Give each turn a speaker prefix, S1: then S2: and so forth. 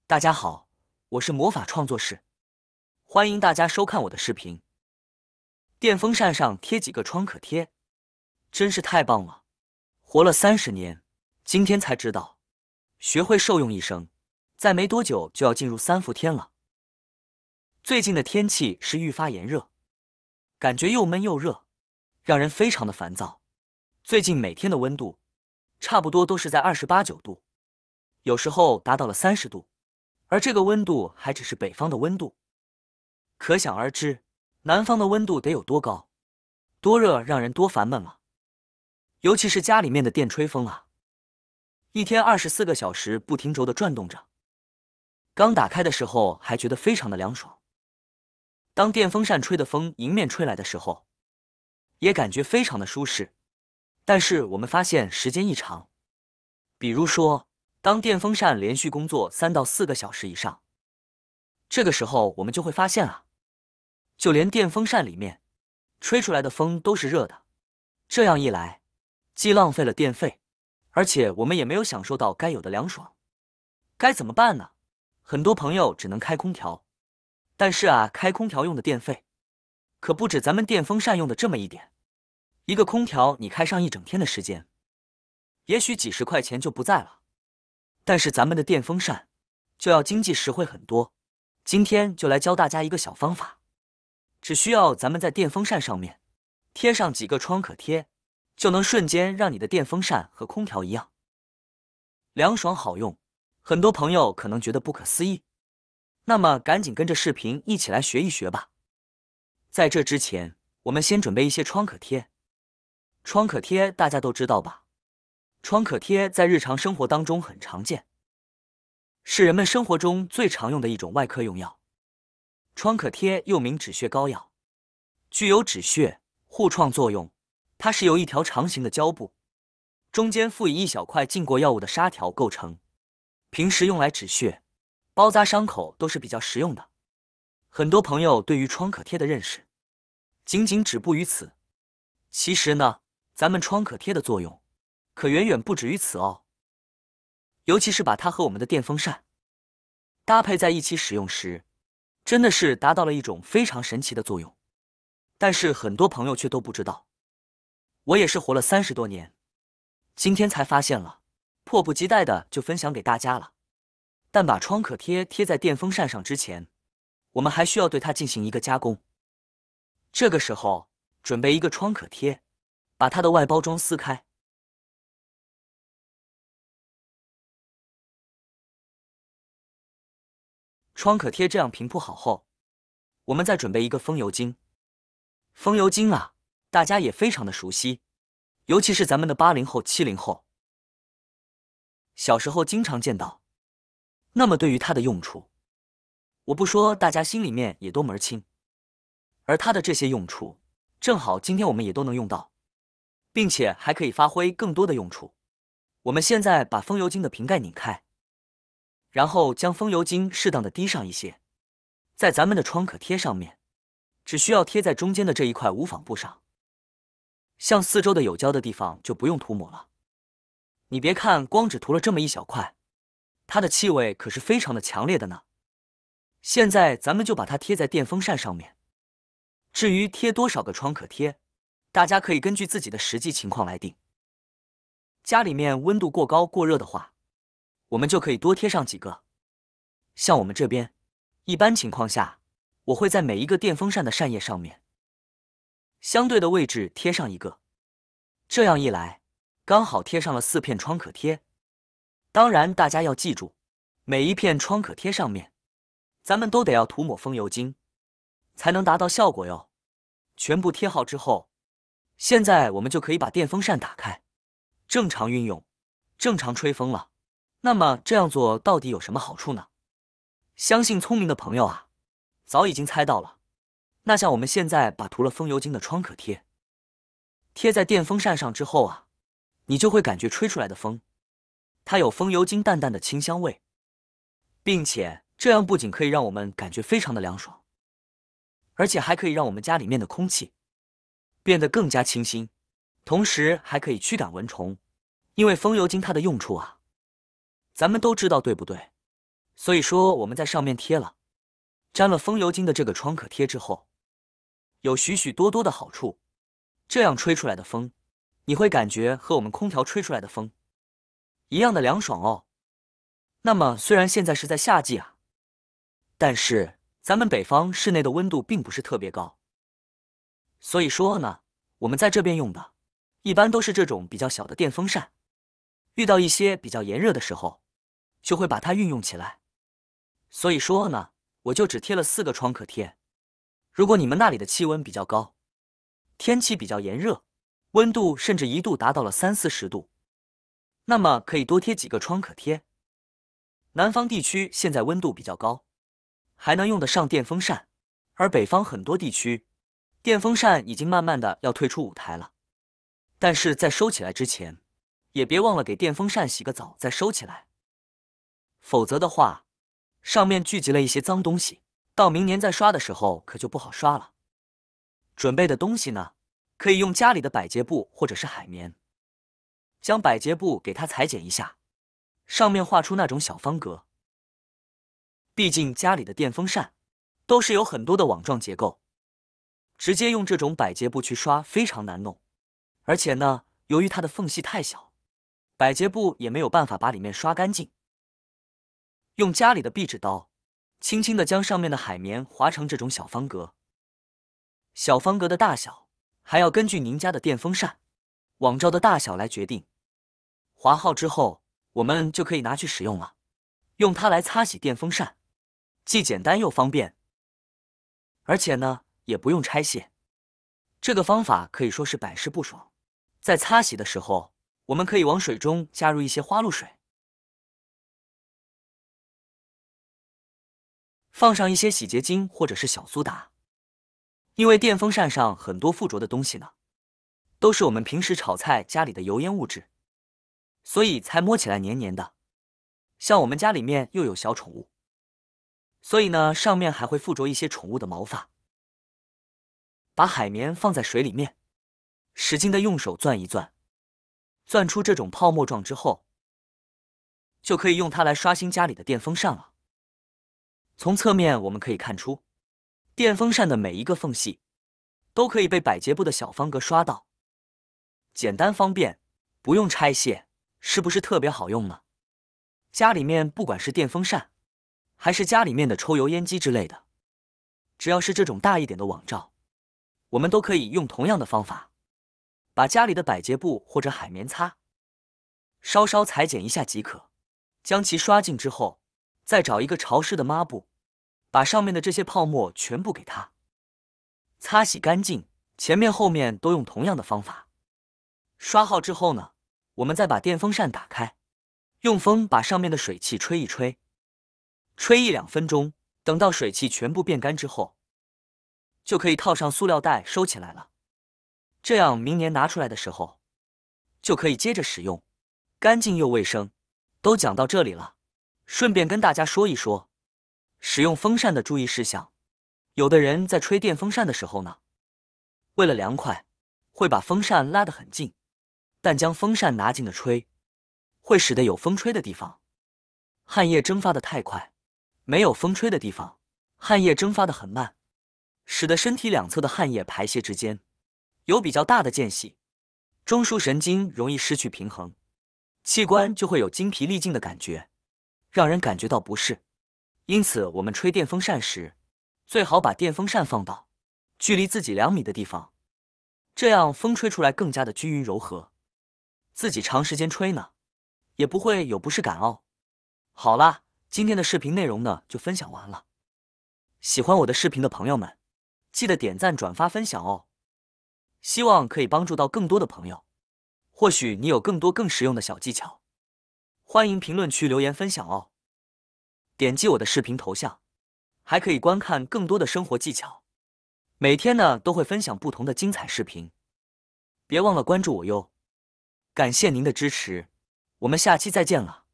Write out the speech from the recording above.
S1: 大家好，我是魔法创作室，欢迎大家收看我的视频。电风扇上贴几个创可贴，真是太棒了！活了30年，今天才知道，学会受用一生，再没多久就要进入3伏天了。最近的天气是愈发炎热，感觉又闷又热，让人非常的烦躁。最近每天的温度差不多都是在28、9度，有时候达到了30度。而这个温度还只是北方的温度，可想而知，南方的温度得有多高、多热，让人多烦闷了。尤其是家里面的电吹风啊，一天24个小时不停轴的转动着。刚打开的时候还觉得非常的凉爽，当电风扇吹的风迎面吹来的时候，也感觉非常的舒适。但是我们发现时间一长，比如说，当电风扇连续工作3到4个小时以上，这个时候我们就会发现啊，就连电风扇里面吹出来的风都是热的。这样一来，既浪费了电费，而且我们也没有享受到该有的凉爽。该怎么办呢？很多朋友只能开空调，但是啊，开空调用的电费可不止咱们电风扇用的这么一点。一个空调你开上一整天的时间，也许几十块钱就不在了。但是咱们的电风扇就要经济实惠很多。今天就来教大家一个小方法，只需要咱们在电风扇上面贴上几个创可贴，就能瞬间让你的电风扇和空调一样凉爽好用。很多朋友可能觉得不可思议，那么赶紧跟着视频一起来学一学吧。在这之前，我们先准备一些创可贴。创可贴大家都知道吧？创可贴在日常生活当中很常见，是人们生活中最常用的一种外科用药。创可贴又名止血膏药，具有止血、护创作用。它是由一条长形的胶布，中间附以一小块浸过药物的纱条构成，平时用来止血、包扎伤口都是比较实用的。很多朋友对于创可贴的认识仅仅止步于此，其实呢，咱们创可贴的作用可远远不止于此哦。尤其是把它和我们的电风扇搭配在一起使用时，真的是达到了一种非常神奇的作用。但是很多朋友却都不知道，我也是活了30多年，今天才发现了，迫不及待的就分享给大家了。但把创可贴贴在电风扇上之前，我们还需要对它进行一个加工。这个时候，准备一个创可贴，把它的外包装撕开。创可贴这样平铺好后，我们再准备一个风油精。风油精啊，大家也非常的熟悉，尤其是咱们的80后、70后，小时候经常见到。那么对于它的用处，我不说，大家心里面也都门儿清。而它的这些用处，正好今天我们也都能用到，并且还可以发挥更多的用处。我们现在把风油精的瓶盖拧开，然后将风油精适当的滴上一些，在咱们的创可贴上面，只需要贴在中间的这一块无纺布上，像四周的有胶的地方就不用涂抹了。你别看光只涂了这么一小块，它的气味可是非常的强烈的呢。现在咱们就把它贴在电风扇上面。至于贴多少个创可贴，大家可以根据自己的实际情况来定。家里面温度过高过热的话，我们就可以多贴上几个。像我们这边，一般情况下，我会在每一个电风扇的扇叶上面相对的位置贴上一个，这样一来，刚好贴上了4片创可贴。当然，大家要记住，每一片创可贴上面，咱们都得要涂抹风油精，才能达到效果哟。全部贴好之后，现在我们就可以把电风扇打开，正常运用，正常吹风了。那么这样做到底有什么好处呢？相信聪明的朋友啊，早已经猜到了。那像我们现在把涂了风油精的创可贴贴在电风扇上之后啊，你就会感觉吹出来的风，它有风油精淡淡的清香味，并且这样不仅可以让我们感觉非常的凉爽，而且还可以让我们家里面的空气变得更加清新，同时还可以驱赶蚊虫。因为风油精它的用处啊，咱们都知道对不对？所以说我们在上面贴了沾了风油精的这个创可贴之后，有许许多多的好处。这样吹出来的风，你会感觉和我们空调吹出来的风一样的凉爽哦。那么虽然现在是在夏季啊，但是咱们北方室内的温度并不是特别高，所以说呢，我们在这边用的一般都是这种比较小的电风扇。遇到一些比较炎热的时候，就会把它运用起来。所以说呢，我就只贴了4个创可贴。如果你们那里的气温比较高，天气比较炎热，温度甚至一度达到了30-40度，那么可以多贴几个创可贴。南方地区现在温度比较高，还能用得上电风扇，而北方很多地区电风扇已经慢慢的要退出舞台了。但是在收起来之前，也别忘了给电风扇洗个澡再收起来，否则的话，上面聚集了一些脏东西，到明年再刷的时候可就不好刷了。准备的东西呢，可以用家里的百洁布或者是海绵，将百洁布给它裁剪一下，上面画出那种小方格。毕竟家里的电风扇都是有很多的网状结构，直接用这种百洁布去刷非常难弄，而且呢，由于它的缝隙太小，百洁布也没有办法把里面刷干净。用家里的壁纸刀，轻轻地将上面的海绵划成这种小方格。小方格的大小还要根据您家的电风扇网罩的大小来决定。划好之后，我们就可以拿去使用了，用它来擦洗电风扇，既简单又方便，而且呢，也不用拆卸。这个方法可以说是百试不爽。在擦洗的时候，我们可以往水中加入一些花露水，放上一些洗洁精或者是小苏打。因为电风扇上很多附着的东西呢，都是我们平时炒菜家里的油烟物质，所以才摸起来黏黏的。像我们家里面又有小宠物，所以呢，上面还会附着一些宠物的毛发。把海绵放在水里面，使劲的用手攥一攥，攥出这种泡沫状之后，就可以用它来刷新家里的电风扇了。从侧面我们可以看出，电风扇的每一个缝隙都可以被百洁布的小方格刷到，简单方便，不用拆卸，是不是特别好用呢？家里面不管是电风扇，还是家里面的抽油烟机之类的，只要是这种大一点的网罩，我们都可以用同样的方法，把家里的百洁布或者海绵擦，稍稍裁剪一下即可。将其刷净之后，再找一个潮湿的抹布，把上面的这些泡沫全部给它擦洗干净。前面后面都用同样的方法。刷好之后呢，我们再把电风扇打开，用风把上面的水汽吹一吹，吹1-2分钟，等到水汽全部变干之后，就可以套上塑料袋收起来了。这样明年拿出来的时候，就可以接着使用，干净又卫生。都讲到这里了，顺便跟大家说一说使用风扇的注意事项。有的人在吹电风扇的时候呢，为了凉快，会把风扇拉得很近，但将风扇拿近的吹，会使得有风吹的地方汗液蒸发的太快，没有风吹的地方汗液蒸发的很慢，使得身体两侧的汗液排泄之间有比较大的间隙，中枢神经容易失去平衡，器官就会有精疲力尽的感觉，让人感觉到不适。因此我们吹电风扇时，最好把电风扇放到距离自己2米的地方，这样风吹出来更加的均匀柔和，自己长时间吹呢，也不会有不适感哦。好啦，今天的视频内容呢就分享完了。喜欢我的视频的朋友们，记得点赞、转发、分享哦。希望可以帮助到更多的朋友。或许你有更多更实用的小技巧，欢迎评论区留言分享哦。点击我的视频头像，还可以观看更多的生活技巧。每天呢都会分享不同的精彩视频，别忘了关注我哟。感谢您的支持，我们下期再见了。